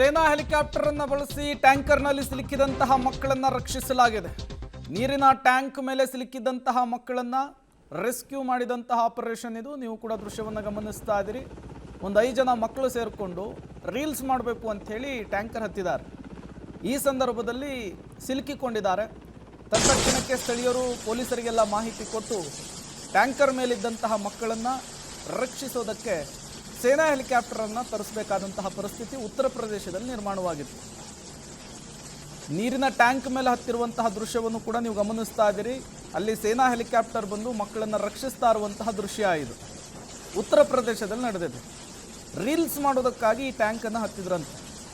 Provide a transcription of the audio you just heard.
ಸೇನಾ ಹೆಲಿಕಾಪ್ಟರ್ ಅನ್ನು ಬಳಸಿ ಟ್ಯಾಂಕರ್ನಲ್ಲಿ ಸಿಲುಕಿದಂತಹ ಮಕ್ಕಳನ್ನು ರಕ್ಷಿಸಲಾಗಿದೆ. ನೀರಿನ ಟ್ಯಾಂಕ್ ಮೇಲೆ ಸಿಲುಕಿದಂತಹ ಮಕ್ಕಳನ್ನು ರೆಸ್ಕ್ಯೂ ಮಾಡಿದಂತಹ ಆಪರೇಷನ್ ಇದು. ನೀವು ಕೂಡ ದೃಶ್ಯವನ್ನು ಗಮನಿಸ್ತಾ ಇದ್ದೀರಿ. ಒಂದು 5 ಜನ ಮಕ್ಕಳು ಸೇರಿಕೊಂಡು ರೀಲ್ಸ್ ಮಾಡಬೇಕು ಅಂತ ಹೇಳಿ ಟ್ಯಾಂಕರ್ ಹತ್ತಿದ್ದಾರೆ. ಈ ಸಂದರ್ಭದಲ್ಲಿ ಸಿಲುಕಿಕೊಂಡಿದ್ದಾರೆ. ತಕ್ಷಣಕ್ಕೆ ಸ್ಥಳೀಯರು ಪೊಲೀಸರಿಗೆಲ್ಲ ಮಾಹಿತಿ ಕೊಟ್ಟು ಟ್ಯಾಂಕರ್ ಮೇಲಿದ್ದಂತಹ ಮಕ್ಕಳನ್ನು ರಕ್ಷಿಸೋದಕ್ಕೆ ಸೇನಾ ಹೆಲಿಕಾಪ್ಟರ್ ಅನ್ನು ತರಿಸಬೇಕಾದಂತಹ ಪರಿಸ್ಥಿತಿ ಉತ್ತರ ಪ್ರದೇಶದಲ್ಲಿ ನಿರ್ಮಾಣವಾಗಿತ್ತು. ನೀರಿನ ಟ್ಯಾಂಕ್ ಮೇಲೆ ಹತ್ತಿರುವಂತಹ ದೃಶ್ಯವನ್ನು ಕೂಡ ನೀವು ಗಮನಿಸ್ತಾ ಇದ್ದೀರಿ. ಅಲ್ಲಿ ಸೇನಾ ಹೆಲಿಕಾಪ್ಟರ್ ಬಂದು ಮಕ್ಕಳನ್ನು ರಕ್ಷಿಸ್ತಾ ಇರುವಂತಹ ದೃಶ್ಯ ಇದು ಉತ್ತರ ಪ್ರದೇಶದಲ್ಲಿ ನಡೆದಿದೆ. ರೀಲ್ಸ್ ಮಾಡೋದಕ್ಕಾಗಿ ಈ ಟ್ಯಾಂಕನ್ನು ಹತ್ತಿದ್ರಂತೆ.